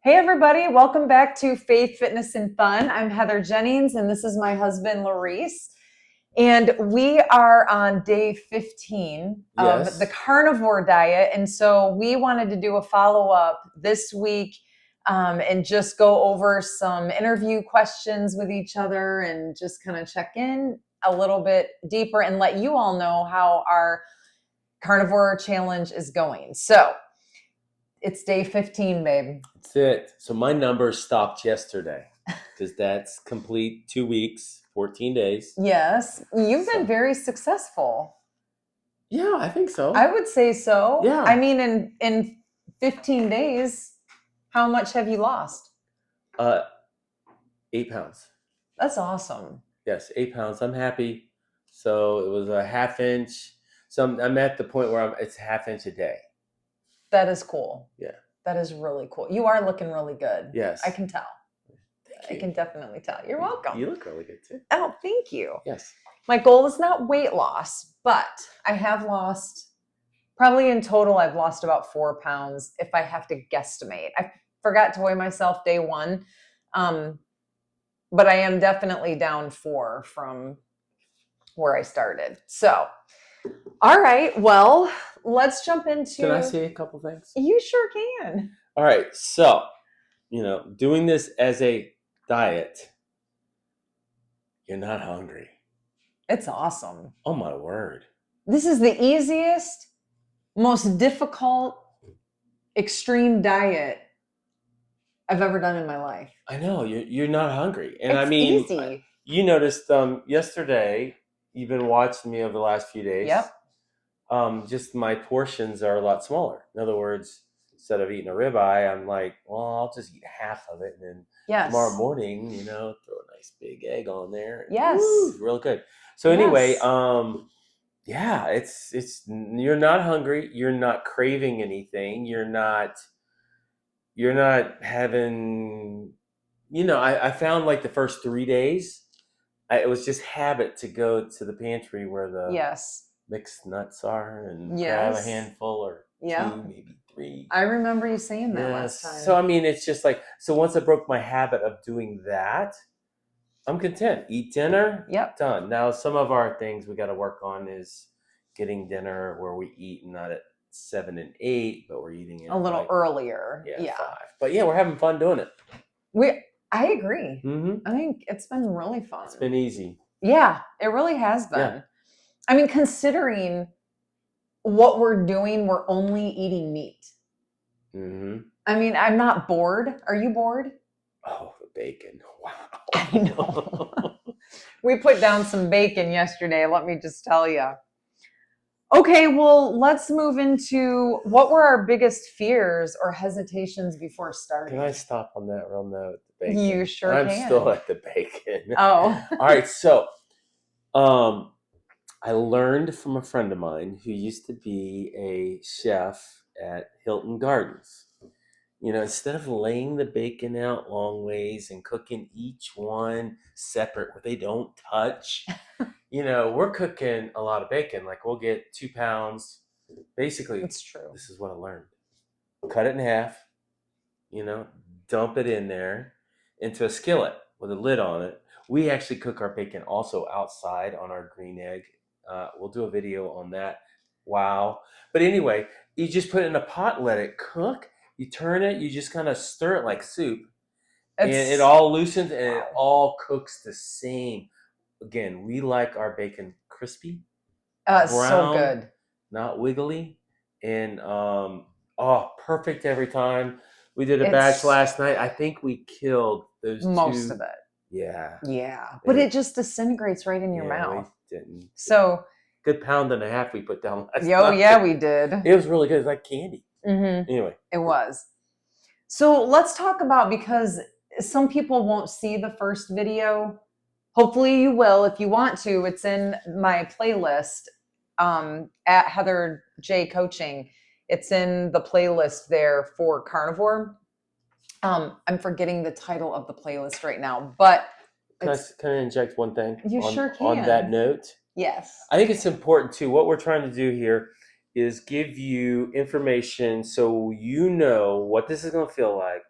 Hey, everybody. Welcome back to Faith, Fitness, and Fun. I'm Heather Jennings, and this is my husband, Larice. And we are on day 15 of the Carnivore Diet. And so we wanted to do a follow-up this week and just go over some interview questions with each other and just kind of check in a little bit deeper and let you all know how our carnivore challenge is going. So it's day 15, babe. That's it. So my number stopped yesterday because that's complete 2 weeks, 14 days. Yes, you've been very successful. Yeah, I think so. I would say so. Yeah. I mean, in 15 days, how much have you lost? 8 pounds. That's awesome. Yes, 8 pounds. I'm happy. So it was a half inch. So I'm at the point where it's a half inch a day. That is cool. Yeah. That is really cool. You are looking really good. Yes. I can tell. I can definitely tell. You're welcome. You look really good too. Oh, thank you. Yes. My goal is not weight loss, but I have lost, probably in total, I've lost about 4 pounds if I have to guesstimate. I forgot to weigh myself day one, but I am definitely down 4 from where I started. So, all right, well, let's jump into... Can I say a couple things? You sure can. All right, so, doing this as a diet, you're not hungry. It's awesome. Oh, my word. This is the easiest, most difficult, extreme diet I've ever done in my life. I know, you're not hungry. And it's I mean, easy. You noticed yesterday, you've been watching me over the last few days. Yep. Just my portions are a lot smaller. In other words, instead of eating a ribeye, I'm like, well, I'll just eat half of it. And then tomorrow morning, throw a nice big egg on there. Yes. Woo, real good. So anyway, yeah, it's you're not hungry. You're not craving anything. You're not having, I found like the first 3 days, it was just habit to go to the pantry where the mixed nuts are and grab a handful or 2, maybe 3. I remember you saying that last time. So, I mean, it's just like, so once I broke my habit of doing that, I'm content. Eat dinner, done. Now, some of our things we got to work on is getting dinner where we eat not at 7 and 8, but we're eating it a little earlier. Yeah. 5. But yeah, we're having fun doing it. I agree. Mm-hmm. I think it's been really fun. It's been easy. Yeah, it really has been. Yeah. I mean, considering what we're doing, we're only eating meat. Mm-hmm. I mean, I'm not bored. Are you bored? Oh, the bacon. Wow. I know. We put down some bacon yesterday, let me just tell you. Okay, well, let's move into what were our biggest fears or hesitations before starting. Can I stop on that real note? The bacon. You sure can. I'm still at the bacon. Oh. All right, so I learned from a friend of mine who used to be a chef at Hilton Gardens. Instead of laying the bacon out long ways and cooking each one separate where they don't touch, we're cooking a lot of bacon. Like we'll get 2 pounds. Basically, it's true. This is what I learned. Cut it in half, dump it in there into a skillet with a lid on it. We actually cook our bacon also outside on our green egg. We'll do a video on that. Wow. But anyway, you just put it in a pot, let it cook. You turn it, you just kind of stir it like soup. And it all loosens and it all cooks the same. Again, we like our bacon crispy. Brown, so good. Not wiggly. And perfect every time. We did a batch last night. I think we killed those most of it. Yeah. Yeah. But it just disintegrates right in your mouth. We didn't. So good 1.5 pounds we put down last night. Oh yeah, we did. It was really good. It's like candy. Mm-hmm. Anyway. It was. So let's talk about, because some people won't see the first video. Hopefully you will if you want to. It's in my playlist at Heather J Coaching. It's in the playlist there for Carnivore. I'm forgetting the title of the playlist right now, but can I inject one thing? You sure can. On that note? Yes. I think it's important too. What we're trying to do here is give you information so you know what this is going to feel like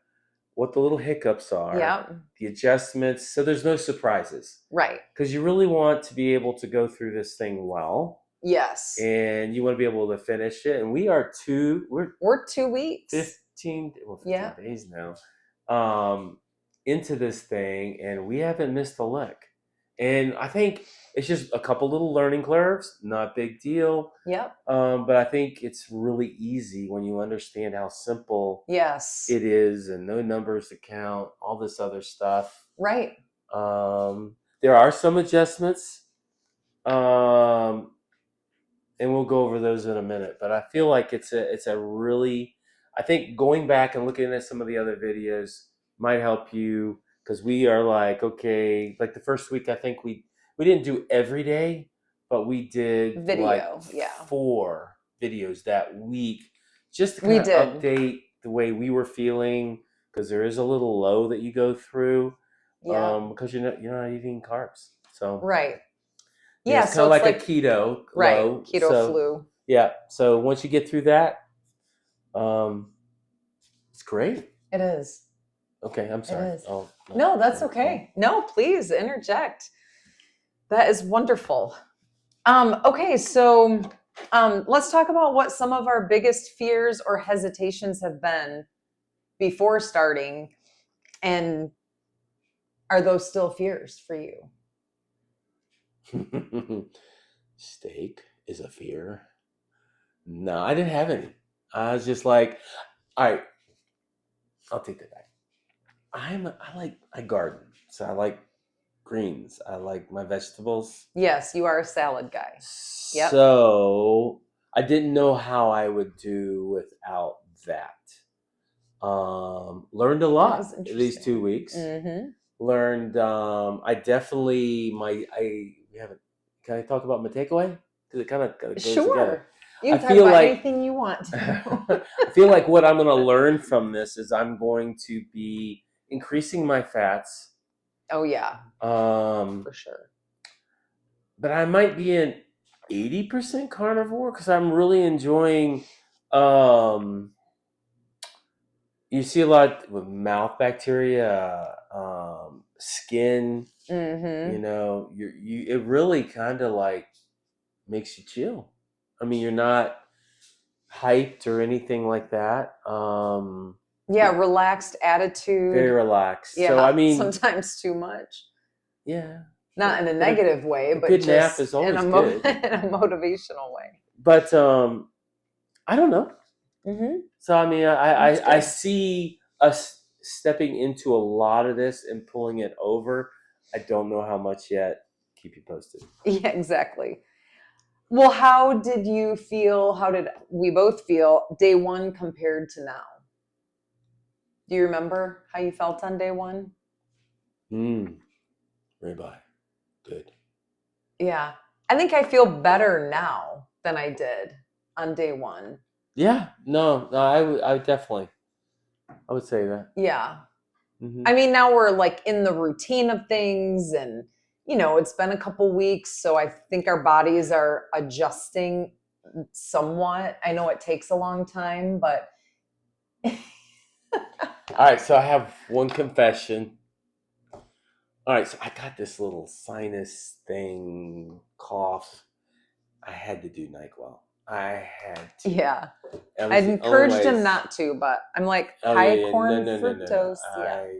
what the little hiccups are, Yep. the adjustments, so there's no surprises. Right. Because you really want to be able to go through this thing well. Yes. And you want to be able to finish it. And we're 2 weeks. 15 days now into this thing, and we haven't missed a lick. And I think it's just a couple little learning curves, not a big deal. Yep. But I think it's really easy when you understand how simple Yes. it is, and no numbers to count, all this other stuff. Right. There are some adjustments, and we'll go over those in a minute. But I feel like it's a really, I think going back and looking at some of the other videos might help you, because we are like, okay, like the first week I think we didn't do every day, but we did Video, like yeah. 4 videos that week, just to kind of update the way we were feeling, because there is a little low that you go through, because you're not eating carbs, so right. yeah, it's kind of like a keto right, low. keto flu. Yeah, so once you get through that, it's great. It is. Okay, I'm sorry. It is. No, that's okay. No, please interject. That is wonderful. Okay, so let's talk about what some of our biggest fears or hesitations have been before starting, and are those still fears for you? Steak is a fear. No, I didn't have any. I was just like, all right, I'll take that back. I garden, so I like greens. I like my vegetables. Yes, you are a salad guy. Yep. So I didn't know how I would do without that. Learned a lot these 2 weeks. Mm-hmm. Learned. I definitely we haven't. Can I talk about my takeaway? Because it kind of goes together. You can talk about anything you want to. I feel like what I'm going to learn from this is I'm going to be increasing my fats. Oh yeah. For sure. But I might be an 80% carnivore, because I'm really enjoying. You see a lot with mouth bacteria, skin. Mm-hmm. You know, it really kind of like makes you chill. I mean, you're not hyped or anything like that. Yeah, relaxed attitude. Very relaxed. Yeah, so I mean, sometimes too much. Yeah. Not in a negative way, but good just nap is always good. In a motivational way. But I don't know. Mm-hmm. So I mean, I see us stepping into a lot of this and pulling it over. I don't know how much yet. Keep you posted. Yeah, exactly. Well, how did you feel? How did we both feel day one compared to now? Do you remember how you felt on day one? Ribeye. Good. Yeah. I think I feel better now than I did on day one. Yeah. No, I definitely. I would say that. Yeah. Mm-hmm. I mean, now we're like in the routine of things, and it's been a couple weeks, so I think our bodies are adjusting somewhat. I know it takes a long time, but all right, so I have one confession. All right, so I got this little sinus thing, cough. I had to do NyQuil. I had to. Yeah. I'd encouraged him not to, but I'm like, high corn fructose.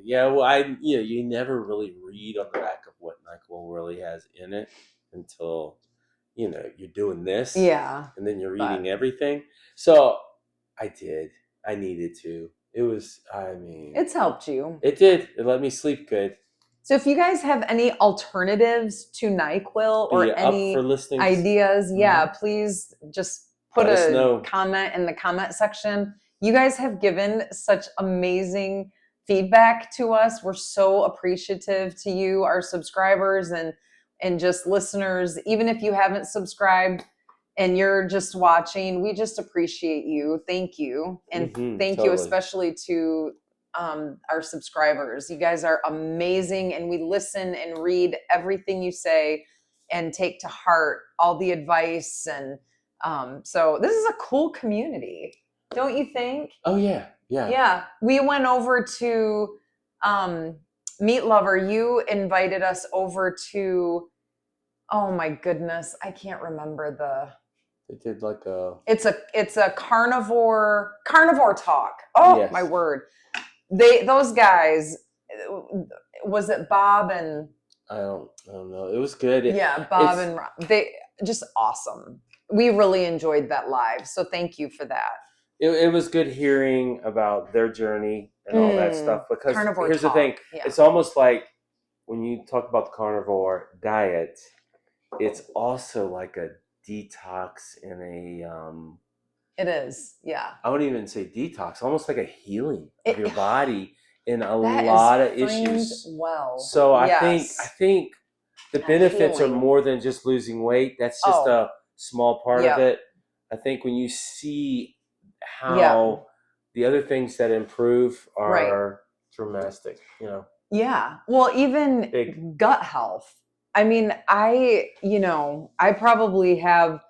No. Well, you never really read on the back of what NyQuil really has in it until, you're doing this. Yeah. And then you're reading everything. So I did. I needed to. It's helped you. It did. It let me sleep good. So if you guys have any alternatives to NyQuil or any ideas, please just put a comment in the comment section. You guys have given such amazing feedback to us. We're so appreciative to you, our subscribers and just listeners. Even if you haven't subscribed and you're just watching, we just appreciate you. Thank you. And thank you especially to our subscribers. You guys are amazing, and we listen and read everything you say and take to heart all the advice. And so this is a cool community, don't you think? Oh yeah. Yeah. Yeah. We went over to Meat Lover. You invited us over to, oh my goodness, I can't remember They did like a. It's a carnivore talk. Oh Yes. my word. Those guys, was it Bob and I don't know. It was good. Yeah, Bob and Rob. They just awesome. We really enjoyed that live. So thank you for that. It was good hearing about their journey and all that stuff, because Carnivore here's talk. the thing. Yeah. It's almost like when you talk about the carnivore diet, it's also like a detox and It is. Yeah. I wouldn't even say detox, almost like a healing of your body in a That lot is of framed issues. well. So I Yes. think the benefits are healing. more than just losing weight. That's just a small part of it. I think when you see how the other things that improve are dramatic, you know. Yeah. Well, even gut health. I mean, I probably have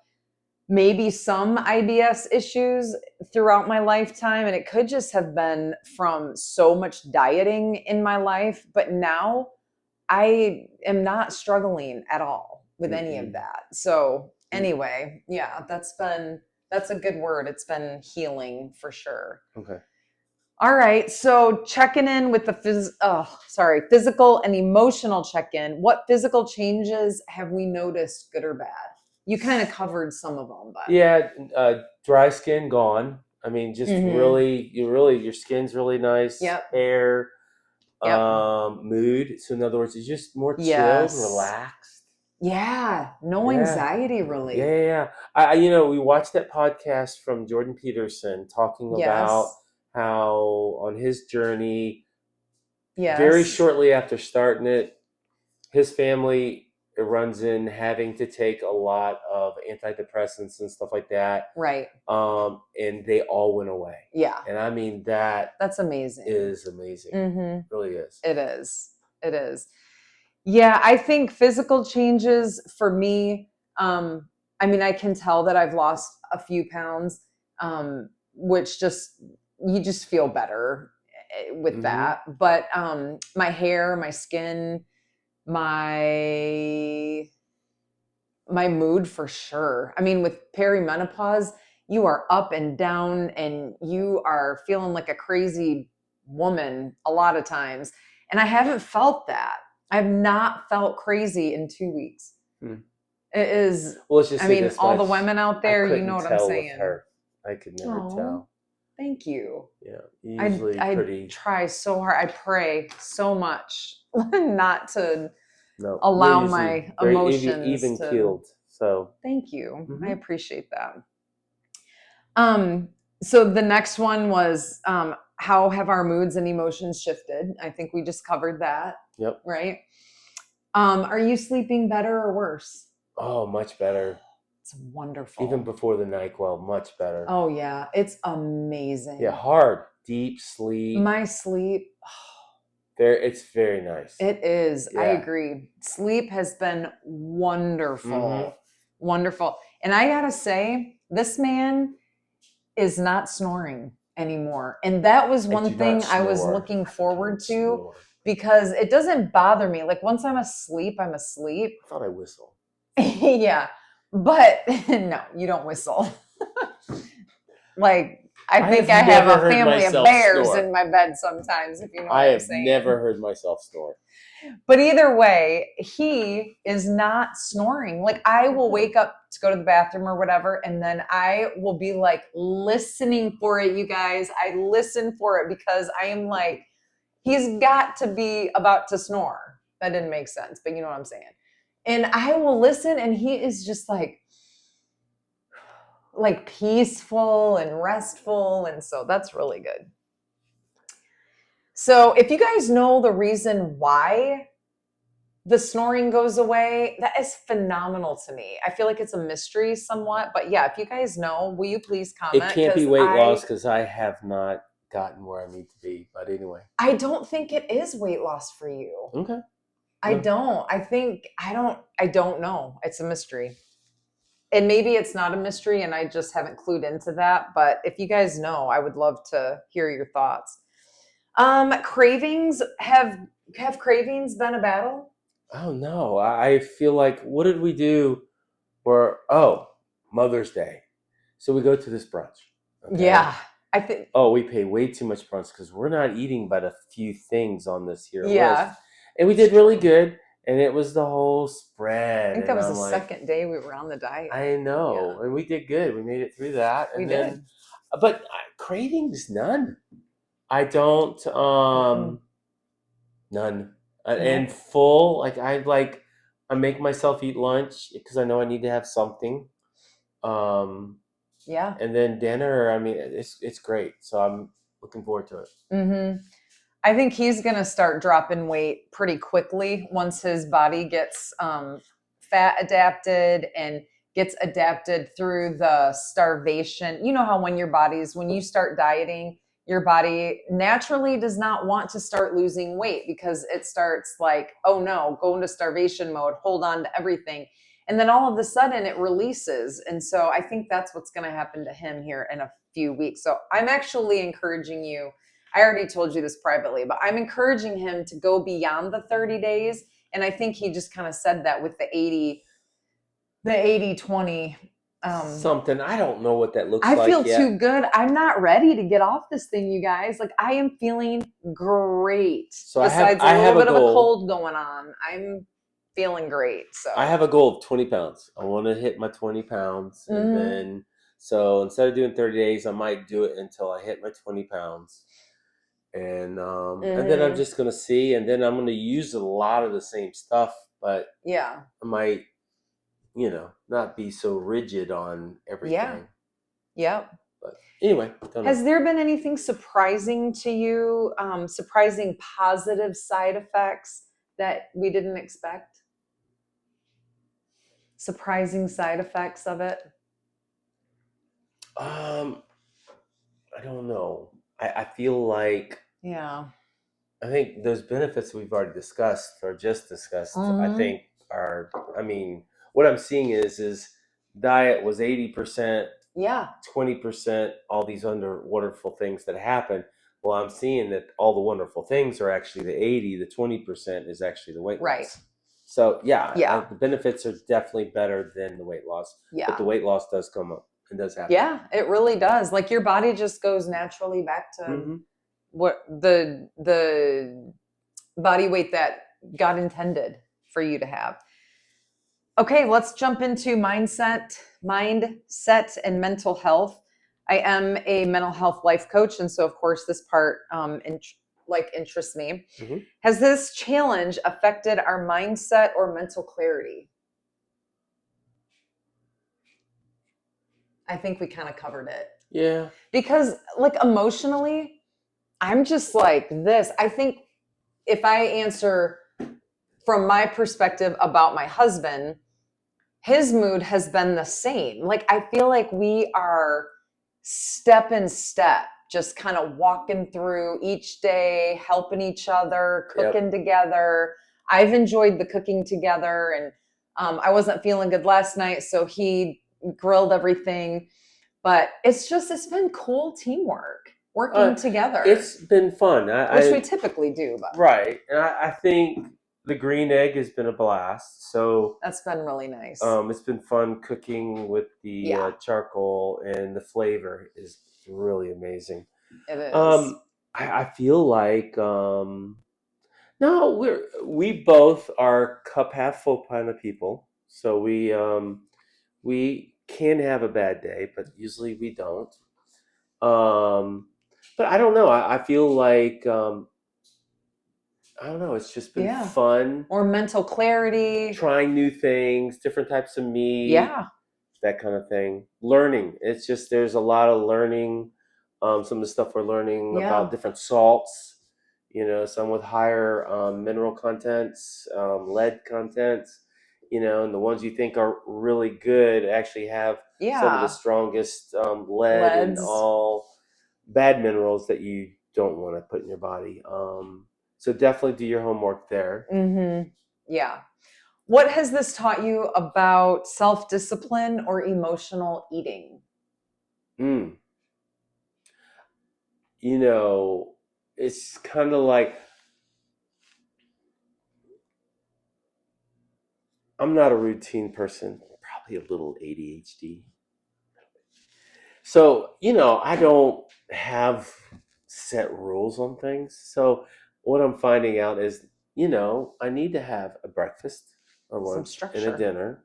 maybe some IBS issues throughout my lifetime, and it could just have been from so much dieting in my life. But now I am not struggling at all with any of that. So anyway, yeah, that's a good word. It's been healing for sure. Okay. All right. So checking in with the physical and emotional check-in. What physical changes have we noticed, good or bad? You kind of covered some of them, but yeah, dry skin gone. I mean, just really, your skin's really nice. Yep. Hair, mood. So in other words, it's just more chilled, relaxed. Yeah, no anxiety really. Yeah. I we watched that podcast from Jordan Peterson talking about how on his journey, very shortly after starting it, his family runs in having to take a lot of antidepressants and stuff like that. Right. And they all went away. Yeah. And I mean, that's amazing. Is amazing. It really is. It is. Yeah, I think physical changes for me, I mean, I can tell that I've lost a few pounds, which you just feel better with that. But my hair, my skin, my mood for sure. I mean, with perimenopause, you are up and down and you are feeling like a crazy woman a lot of times. And I haven't felt that. I've not felt crazy in 2 weeks. It is. Well, let's just say all the women out there, you know what I'm saying. With her. I could never tell. Thank you. Yeah, usually I try so hard. I pray so much not to allow my emotions even keeled. So thank you. I appreciate that. So the next one was how have our moods and emotions shifted? I think we just covered that. Yep. Right. Are you sleeping better or worse? Oh, much better. It's wonderful. Even before the NyQuil, much better. Oh yeah, it's amazing. Yeah, hard, deep sleep. My sleep. It's very nice. It is. Yeah. I agree. Sleep has been wonderful. Wonderful. And I gotta say, this man is not snoring anymore. And that was one thing I was looking forward to because it doesn't bother me. Like once I'm asleep, I'm asleep. I thought I whistled. Yeah. But no, you don't whistle. Like I think I have a family of bears in my bed sometimes, if you know what I'm saying. I have never heard myself snore. But either way, he is not snoring. Like I will wake up to go to the bathroom or whatever, and then I will be like listening for it, you guys. I listen for it because I am like, he's got to be about to snore. That didn't make sense, but you know what I'm saying. And I will listen, and he is just like peaceful and restful. And so that's really good. So if you guys know the reason why the snoring goes away, that is phenomenal to me. I feel like it's a mystery somewhat, but yeah, if you guys know, will you please comment? It can't be weight loss because I have not gotten where I need to be. But anyway. I don't think it is weight loss for you. Okay. I don't. I don't know. It's a mystery. and maybe it's not a mystery and I just haven't clued into that, but if you guys know, I would love to hear your thoughts. Cravings, have cravings been a battle? Oh no, I feel like, what did we do for Mother's Day? So we go to this brunch. Okay. Yeah, I think. Oh, we pay way too much brunch because we're not eating but a few things on this here list. Yeah, And we it's did really true. good. And it was the whole I spread. think that And was the I'm like, second day we were on the diet. I know. Yeah, And we did good. We made it through that. we And did. then, but cravings, none. I don't, Mm-mm. none. No. And full, I make myself eat lunch because I know I need to have something. Um, Yeah. and then dinner, I mean, it's great. So I'm looking forward to it. Mm-hmm. I think he's going to start dropping weight pretty quickly once his body gets fat adapted and gets adapted through the starvation. You know how when you start dieting, your body naturally does not want to start losing weight because it starts like, oh no, go into starvation mode, hold on to everything. And then all of a sudden it releases. And so I think that's what's going to happen to him here in a few weeks. So I'm actually encouraging you. I already told you this privately, but I'm encouraging him to go beyond the 30 days. And I think he just kind of said that with the 80-20. Something. I don't know what that looks I like feel yet. too good. I'm not ready to get off this thing, you guys. Like, I am feeling great. So Besides I a have little a bit of a goal. cold going on, I'm feeling great. So I have a goal of 20 pounds. I want to hit my 20 pounds. And then, so instead of doing 30 days, I might do it until I hit my 20 pounds. And then I'm just going to see. And then I'm going to use a lot of the same stuff, but yeah. I might, not be so rigid on everything. Yep. But anyway, don't know. Has there been anything surprising to you, surprising positive side effects that we didn't expect? Surprising side effects of it? I don't know. I feel like, Yeah. I think those benefits we've already discussed or just discussed, I think are, I mean, what I'm seeing is diet was 80%, Yeah. 20%, all these wonderful things that happen. Well, I'm seeing that all the wonderful things are actually the 80, the 20% is actually the weight Right. loss. So Yeah. the benefits are definitely better than the weight loss. Yeah. But the weight loss does come up and does happen. Yeah, it really does. Like your body just goes naturally back to what the body weight that God intended for you to have. Okay, let's jump into mindset and mental health. I am a mental health life coach, and so of course this part interests me. Has this challenge affected our mindset or mental clarity? I think we kind of covered it. Yeah. Because like emotionally, I'm just like this. I think if I answer from my perspective about my husband, his mood has been the same. Like I feel like we are step in step, just kind of walking through each day, helping each other, cooking together. I've enjoyed the cooking together, and I wasn't feeling good last night, so he grilled everything. But it's been cool teamwork, working together. It's been fun. Which we typically do. But. Right. And I think the green egg has been a blast. So that's been really nice. It's been fun cooking with the charcoal, and the flavor is really amazing. It is. I feel like no, we both are cup half full kind of people. So we can have a bad day, but usually we don't. But I don't know. I feel like I don't know. It's just been fun. Or mental clarity. Trying new things, different types of meat. Yeah. That kind of thing. Learning. It's just there's a lot of learning. Some of the stuff we're learning about different salts. Some with higher mineral contents, lead contents. And the ones you think are really good actually have some of the strongest lead and all bad minerals that you don't want to put in your body. So definitely do your homework there. Yeah. What has this taught you about self-discipline or emotional eating? Mm. You know, it's kind of like I'm not a routine person, probably a little ADHD. So, I don't have set rules on things. So, what I'm finding out is, I need to have a breakfast, a Some lunch, and a structure. dinner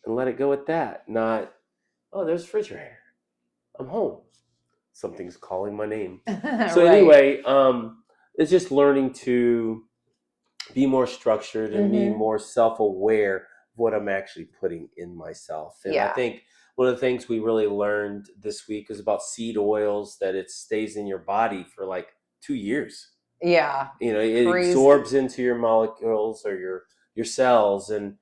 and let it go at that. Not, oh, there's a refrigerator. I'm home. Something's calling my name. So, Right. anyway, it's just learning to be more structured and be Mm-hmm. more self-aware of what I'm actually putting in myself. And I Yeah. think one of the things we really learned this week is about seed oils, that it stays in your body for like 2 years. Yeah. It Crazy. absorbs into your molecules or your cells, and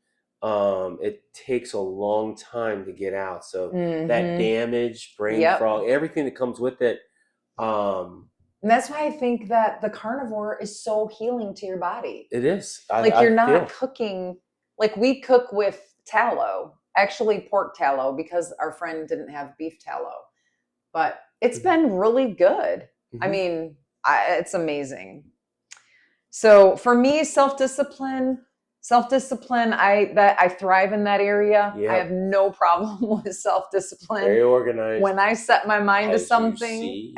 it takes a long time to get out. So that Mm-hmm. damage, brain Yep. fog, everything that comes with it. And that's why I think that the carnivore is so healing to your body. It is. Like I you're not feel. cooking, like we cook with tallow, actually pork tallow, because our friend didn't have beef tallow. But it's been really good. I Mm-hmm. mean, it's amazing. So for me, self discipline, I thrive in that area. I have Yep. no problem with self discipline. Very organized, When I set my mind to as you something, see.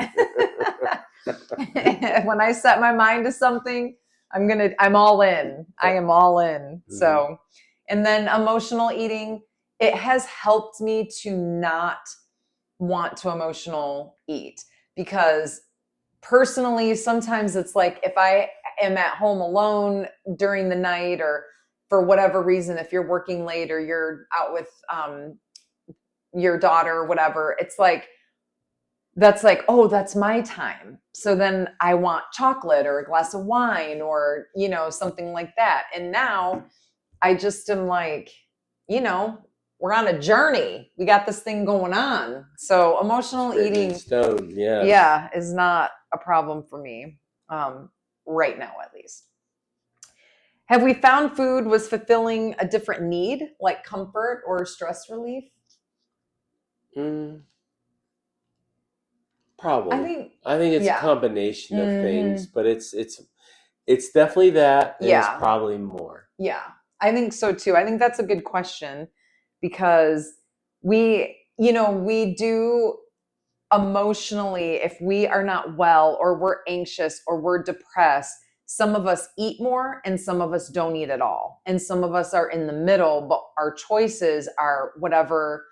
when I set my mind to something, I'm all in. I Yep. am all in. Mm-hmm. So, and then emotional eating, it has helped me to not want to emotional eat, because personally, sometimes it's like if I am at home alone during the night, or for whatever reason, if you're working late or you're out with your daughter or whatever, it's like, that's like, oh, that's my time. So then I want chocolate or a glass of wine or, something like that. And now I just am like, we're on a journey. We got this thing going on. So It's emotional written in eating, stone. Yes. yeah, is not a problem for me, right now, at least. Have we found food was fulfilling a different need, like comfort or stress relief? Mm, I probably. think, I think it's a yeah. combination of Hmm. things, but it's definitely that, and it's Yeah. probably more. Yeah. I think so too. I think that's a good question, because we do emotionally, if we are not well or we're anxious or we're depressed, some of us eat more and some of us don't eat at all. And some of us are in the middle, but our choices are whatever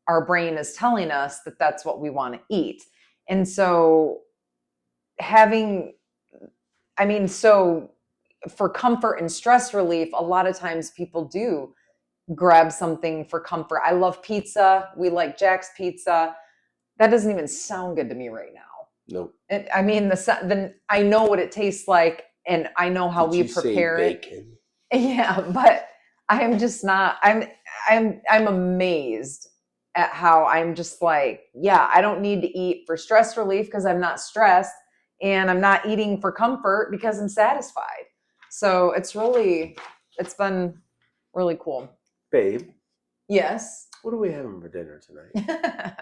our brain is telling us that that's what we want to eat. And so having, I mean, so for comfort and stress relief, a lot of times people do grab something for comfort. I love pizza. We like Jack's Pizza. That doesn't even sound good to me right now. Nope. I mean, I know what it tastes like, and I know how Did we you say prepare it. bacon? Yeah, but I am just not. I'm amazed at how I'm just like, yeah, I don't need to eat for stress relief because I'm not stressed, and I'm not eating for comfort because I'm satisfied. So it's been really cool. Babe, Yes. what are we having for dinner tonight?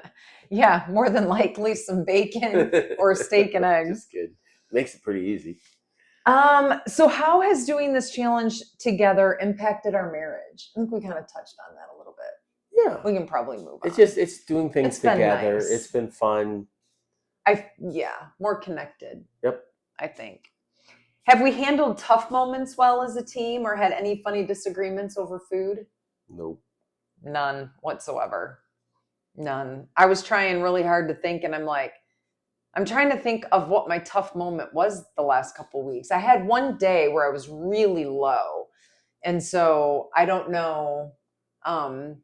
Yeah, more than likely some bacon or steak and eggs. Just kidding. Makes it pretty easy. So how has doing this challenge together impacted our marriage? I think we kind of touched on that a little bit. Yeah. We can probably move on. It's doing things It's been together. nice. It's been fun. More connected, Yep. I think. Have we handled tough moments well as a team, or had any funny disagreements over food? Nope. None whatsoever. None. I was trying really hard to think, and I'm trying to think of what my tough moment was the last couple weeks. I had one day where I was really low. And so I don't know. Um,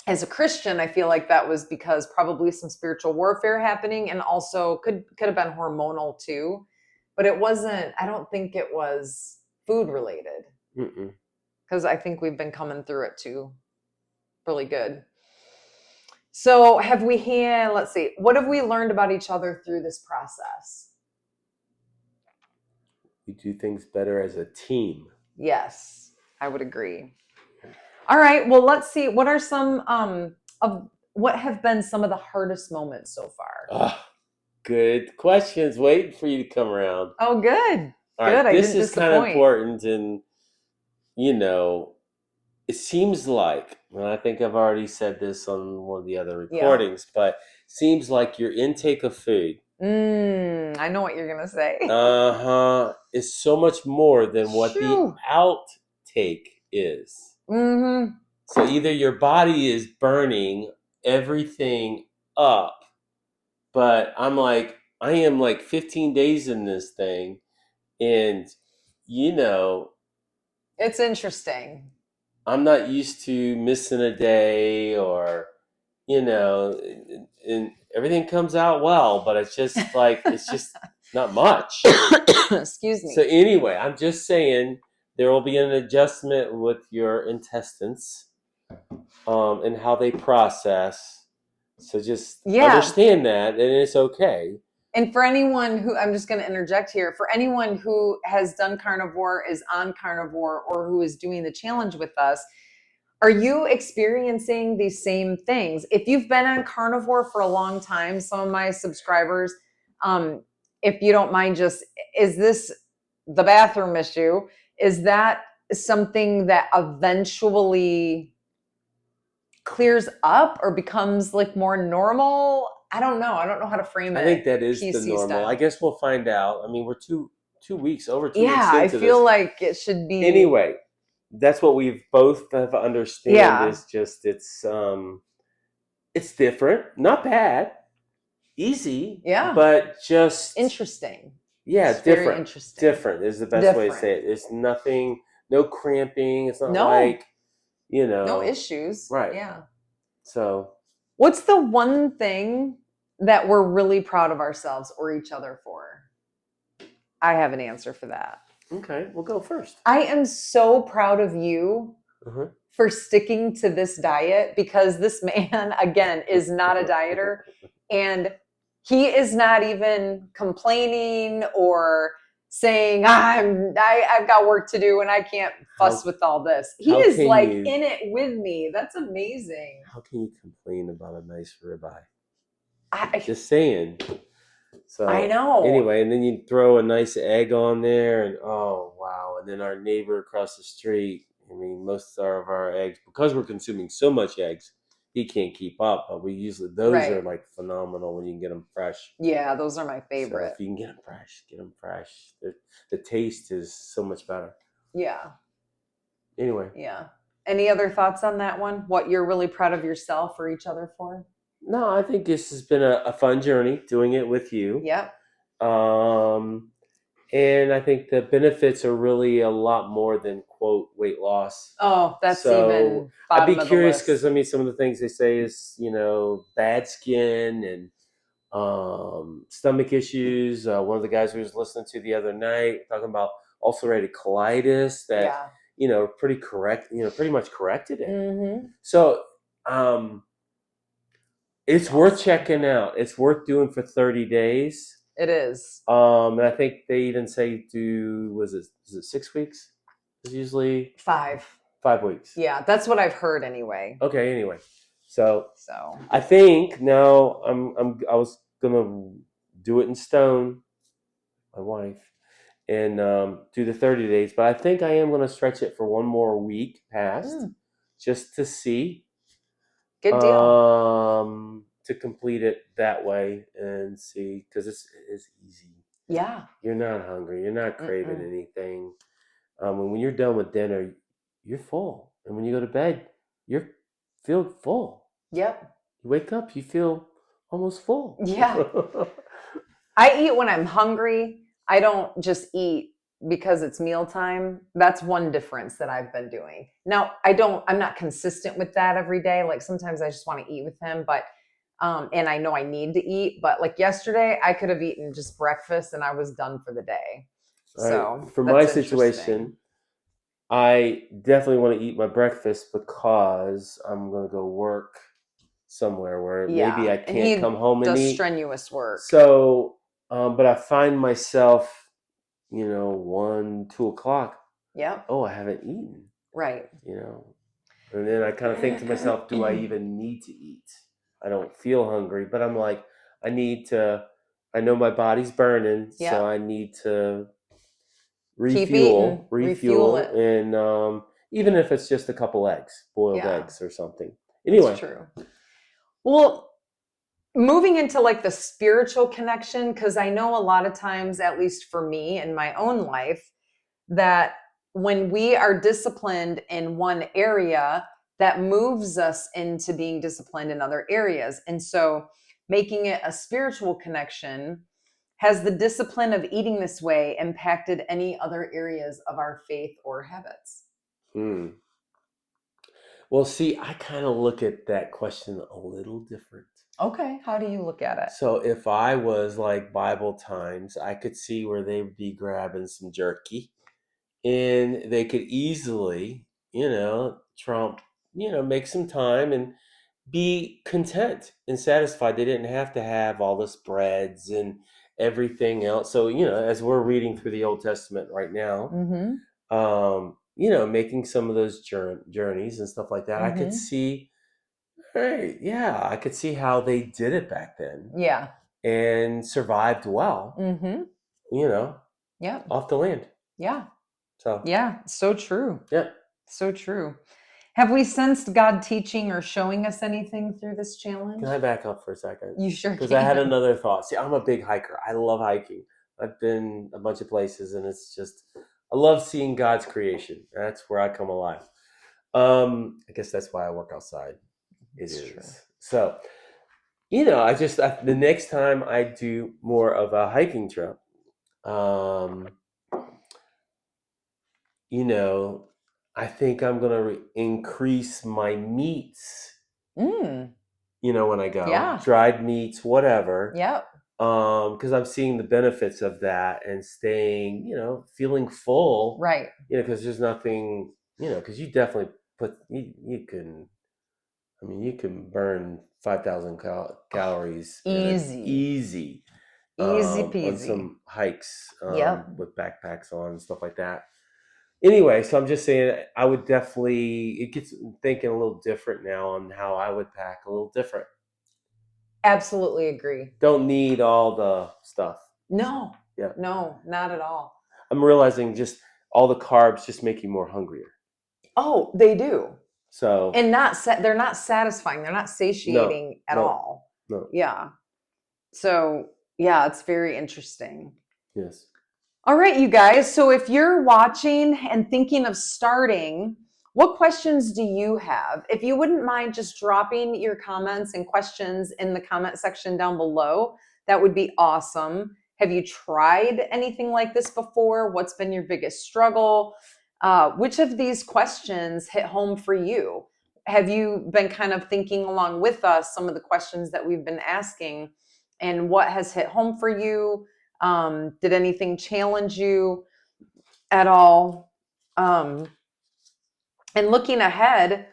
as a Christian, I feel like that was because probably some spiritual warfare happening, and also could have been hormonal too. But it wasn't, I don't think it was food related, Mm-mm. because I think we've been coming through it too really good. So have we had, let's see, what have we learned about each other through this process? We do things better as a team. Yes, I would agree. All right. Well, let's see. What are some of what have been some of the hardest moments so far? Oh, good questions. Waiting for you to come around. Oh, good. All Good. right, I this didn't is kind of disappoint. important, and you know, it seems like, and I think I've already said this on one of the other Yeah. recordings, but seems like your intake of food, I know what you're gonna say. is so much more than what the Shoo. outtake is. Mm-hmm. So either your body is burning everything up, but I am like 15 days in this thing, and you know, It's interesting. I'm not used to missing a day or, and everything comes out well, but it's just not much. Excuse So me. anyway, I'm just saying there will be an adjustment with your intestines, and how they process. So just Yeah. understand that, and it's okay. And for anyone who, I'm just going to interject here, for anyone who has done carnivore, is on carnivore, or who is doing the challenge with us, are you experiencing these same things? If you've been on carnivore for a long time, some of my subscribers, if you don't mind, just is this the bathroom issue? Is that something that eventually clears up or becomes like more normal? I don't know. I don't know how to frame I it think that is the PC normal. I style. guess we'll find out. I mean, we're two weeks over 2 weeks Yeah, I into this. feel like it should be. Anyway, that's what we've both have understand Yeah, is just it's different, not bad, easy, yeah, but just interesting. yeah, It's very different. interesting. Different is the best way to Different. say it. It's nothing, no cramping. It's not No, like no issues. right. Yeah. So What's the one thing that we're really proud of ourselves or each other for? I have an answer for that. okay, we'll go first. I am so proud of you Uh-huh. for sticking to this diet, because this man, again, is not a dieter, and he is not even complaining or saying I've got work to do and I can't fuss How with all this. He how is can like you in it with me. That's amazing. how can you complain about a nice ribeye? I Just saying. I So know. anyway, and then you throw a nice egg on there, and oh wow! And then our neighbor across the street. I mean, most of our eggs, because we're consuming so much eggs, he can't keep up. But we usually those are Right. like phenomenal when you can get them fresh. Yeah, those are my So favorite. if you can get them fresh, get them fresh. The taste is so much better. Yeah. Anyway, Yeah. Any other thoughts on that one? What you're really proud of yourself or each other for? no, I think this has been a fun journey doing it with you. Yep. Um, And I think the benefits are really a lot more than quote weight loss. Oh, that's So even I'd be bottom of the curious because list. I mean some of the things they say is bad skin and stomach issues. One of the guys we was listening to the other night talking about ulcerative colitis that Yeah. pretty much corrected it. Mm-hmm. So um, That's it's worth awesome. checking out. It's worth doing for 30 days. It is. And I think they even say is it 6 weeks? It's usually 5. 5 weeks. Yeah, that's what I've heard anyway. Okay, anyway. So So, I think now I was gonna do it in stone, my wife, and do the 30 days, but I think I am gonna stretch it for one more week past just to see. good deal. To complete it that way and see because it is easy. Yeah. You're not hungry. You're not craving Mm-mm. anything. And when you're done with dinner, you're full. And when you go to bed, you feel full. Yep. You wake up, you feel almost full. Yeah. I eat when I'm hungry. I don't just eat because it's mealtime. That's one difference that I've been doing. Now, I'm not consistent with that every day. Like sometimes I just want to eat with him, but and I know I need to eat, but like yesterday I could have eaten just breakfast and I was done for the day. All right. So For my that's interesting. situation, I definitely want to eat my breakfast because I'm going to go work somewhere where maybe Yeah. I And can't come he home and does eat. strenuous work. So, but I find myself, 1, 2 o'clock. Yep. Oh, I haven't eaten. Right. you know. And then I kind of think to myself, do I even need to eat? I don't feel hungry, but I'm like, I need to, I know my body's burning, so Yeah. I need to Keep eating, refuel refuel, it. and even if it's just a couple eggs, boiled Yeah, eggs or something. it's Anyway, true. Well, moving into like the spiritual connection, because I know a lot of times, at least for me in my own life, that when we are disciplined in one area, that moves us into being disciplined in other areas. And so making it a spiritual connection, has the discipline of eating this way impacted any other areas of our faith or habits? hmm. Well, see, I kind of look at that question a little different. Okay, how do you look at it? So if I was like Bible times, I could see where they would be grabbing some jerky, and they could easily, trump, make some time and be content and satisfied. They didn't have to have all this breads and everything else. So, as we're reading through the Old Testament right now, Mm-hmm. making some of those journeys and stuff like that, I could Mm-hmm. see, hey, yeah, I could see how they did it back then Yeah. and survived well, Mm-hmm. you know, Yeah. off the land. Yeah. So, Yeah. So true. yeah. So true. Have we sensed God teaching or showing us anything through this challenge? Can I back up for a second? You sure Because I had can. another thought. See, I'm a big hiker. I love hiking. I've been a bunch of places, and it's just, I love seeing God's creation. That's where I come alive. I guess that's why I work outside. It It's true. is. So, the next time I do more of a hiking trip, um, you know, I think I'm going to increase my meats, Mm. when I go, Yeah. dried meats, whatever. Yep. Because I'm seeing the benefits of that and staying, feeling full, Right. because there's nothing, because you definitely you can, I mean, you can burn 5,000 calories in an Easy. Easy on peasy. some hikes, Yep. with backpacks on and stuff like that. Anyway, so I'm just saying, I would definitely, it gets thinking a little different now on how I would pack a little different. Absolutely agree. Don't need all the stuff. No. Yeah. No, not at all. I'm realizing just all the carbs just make you more hungrier. Oh, they do. So And they're not satisfying. They're not no, satiating at no, all. no. Yeah. So, yeah, it's very interesting. Yes. All right, you guys. So if you're watching and thinking of starting, what questions do you have? If you wouldn't mind just dropping your comments and questions in the comment section down below, that would be awesome. Have you tried anything like this before? What's been your biggest struggle? Which of these questions hit home for you? Have you been kind of thinking along with us some of the questions that we've been asking, and what has hit home for you? Did anything challenge you at all? And looking ahead,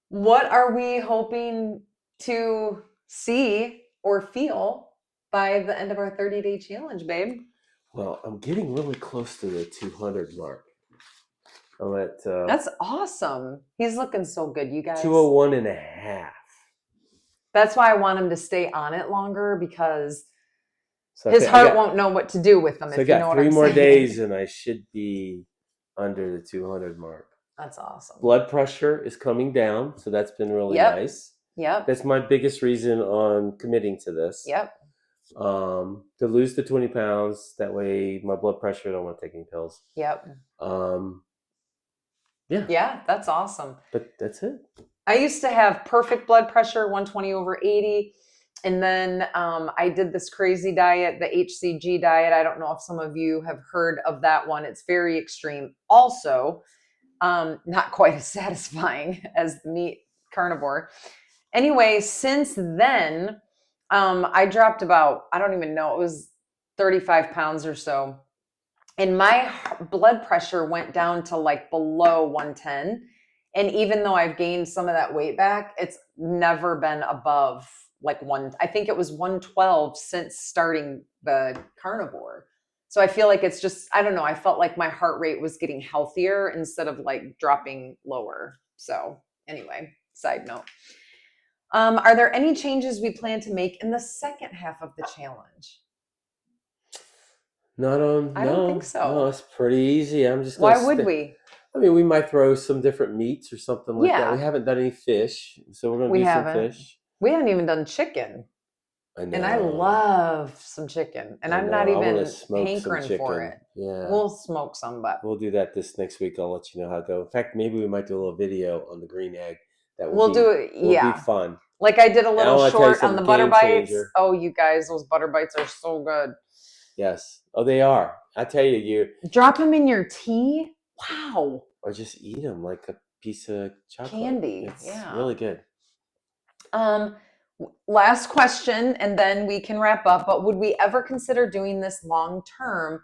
what are we hoping to see or feel by the end of our 30-day challenge, babe? Well, I'm getting really close to the 200 mark. I'm at That's awesome. He's looking so good, you guys. 201 and a half. That's why I want him to stay on it longer, because So his heart won't know what to do with them, so I if you know got what 3 I'm more saying. days and I should be under the 200 mark. That's awesome. Blood pressure is coming down, so that's been really Yep. nice. Yep. That's my biggest reason on committing to this. Yep. To lose the 20 pounds. That way my blood pressure, I don't want to take any pills. Yep. Yeah. Yeah, that's awesome. But that's it. I used to have perfect blood pressure, 120/80. And then I did this crazy diet, the HCG diet. I don't know if some of you have heard of that one. It's very extreme. Also, not quite as satisfying as the meat carnivore. Anyway, since then, I dropped about, I don't even know, it was 35 pounds or so. And my blood pressure went down to like below 110. And even though I've gained some of that weight back, it's never been above like I think it was 112 since starting the carnivore. So I feel like it's just, I don't know, I felt like my heart rate was getting healthier instead of like dropping lower. So anyway, side note. Are there any changes we plan to make in the second half of the challenge? Not on, I don't think no, so. it's pretty easy. I'm just Why gonna would stick. we? I mean, we might throw some different meats or something like that. We Yeah, haven't done any fish, so we're gonna we do some haven't. fish. We haven't even done chicken. I And I know, love some chicken. And I I'm not know. I want to even smoke some hankering for chicken. it. Yeah, We'll smoke some, but we'll do that this next week. I'll let you know how it goes. In fact, maybe we might do a little video on the green egg. That we'll do it. will be Yeah. fun. Like I did a And I little want to tell you short on the something, butter game bites. changer. Oh, you guys, those butter bites are so good. Yes. Oh, they are. I tell you, Drop them in your tea. Wow. or just eat them like a piece of chocolate. Candy. It's Yeah. really good. Last question, and then we can wrap up. But would we ever consider doing this long term,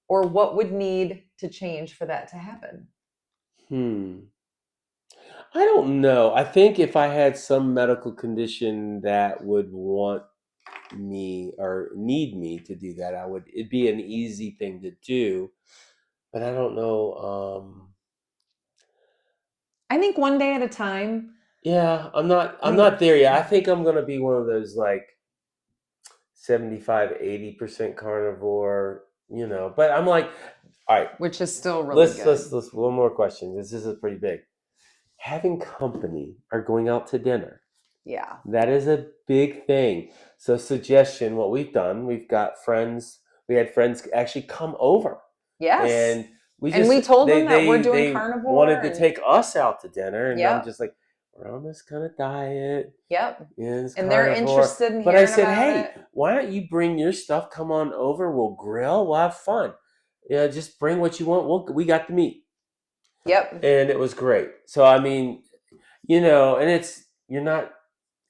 or what would need to change for that to happen? I don't know. I think if I had some medical condition that would want me or need me to do that, it'd be an easy thing to do. But I don't know. I think one day at a time. Yeah, I'm I'm not there yet. I think I'm gonna be one of those like 75, 80% carnivore, but I'm like, all right, which is still really good. let's one more question. This is pretty big. Having company or going out to dinner. Yeah. That is a big thing. So, suggestion, what we've done, we had friends actually come over Yes. and we And just, we told them that we're doing they wanted carnivore to and take us out to dinner. And I'm yep. just like, we're on this kind of diet. Yep. Yeah, it's And they're carnivore. interested in But I hearing said, about hey, it. why don't you bring your stuff? Come on over. We'll grill. We'll have fun. Yeah, just bring what you want. We got the meat. Yep. And it was great. So, I mean, and you're not,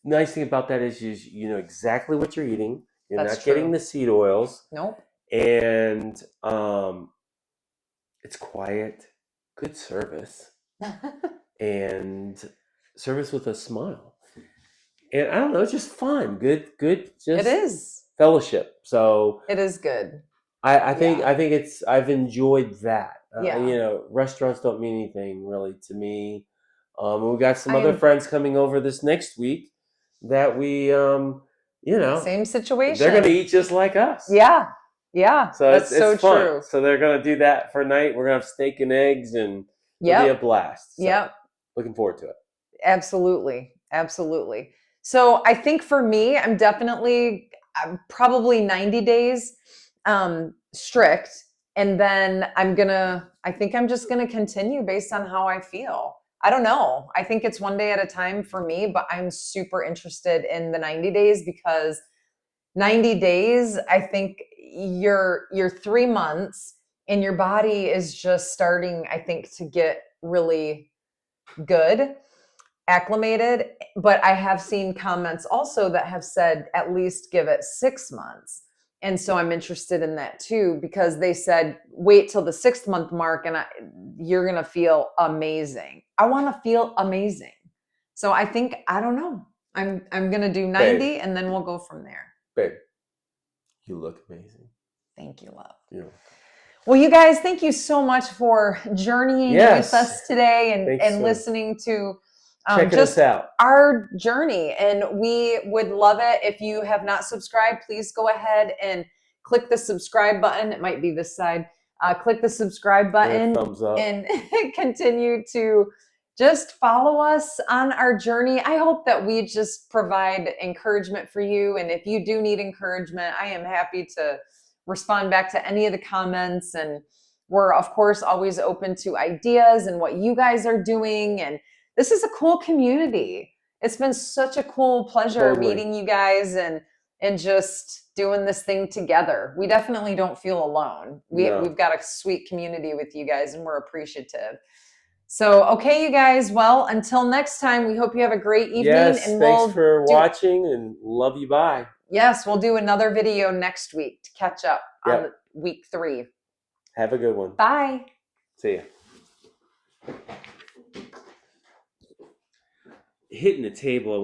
nice thing about that is you know exactly what you're eating. You're That's not getting true. the seed oils, Nope. and it's quiet, good service, and service with a smile. And I don't know, it's just fun, good, It just is. fellowship. So It is good. I Yeah. think I've enjoyed that. Yeah. Restaurants don't mean anything really to me. We got some I other am friends coming over this next week that same they're gonna situation. eat just like us. Yeah. Yeah. So That's it's so fun. true. So they're gonna do that for night. We're gonna have steak and eggs, and it'll be a Yep. blast. So Yep. looking forward to it. Absolutely. Absolutely. So I think for me, I'm probably 90 days strict. And then I think I'm just gonna continue based on how I feel. I don't know. I think it's one day at a time for me, but I'm super interested in the 90 days because 90 days, I think you're 3 months and your body is just starting, I think, to get really good, acclimated. But I have seen comments also that have said at least give it 6 months. And so I'm interested in that too, because they said wait till the 6th month mark and you're going to feel amazing. I want to feel amazing. So I think, I don't know. I'm going to do 90 Babe, and then we'll go from there. babe, you look amazing. Thank you, love. Yeah. Well, you guys, thank you so much for journeying with Yes. us today Thanks and for listening to checking us just out. our journey. And we would love it if you have not subscribed. Please go ahead and click the subscribe button. It might be this side. Click the subscribe button Thumbs up. and continue to just follow us on our journey. I hope that we just provide encouragement for you. And if you do need encouragement, I am happy to respond back to any of the comments. And we're, of course, always open to ideas and what you guys are doing. And this is a cool community. It's been such a cool pleasure meeting you guys and just doing this thing together. We definitely don't feel alone. We've got a sweet community with you guys and we're appreciative. So, okay, you guys. Well, until next time, we hope you have a great evening. Yes, and thanks for watching and love you. Bye. Yes, we'll do another video next week to catch up on week 3. Have a good one. Bye. See ya. Hitting the table.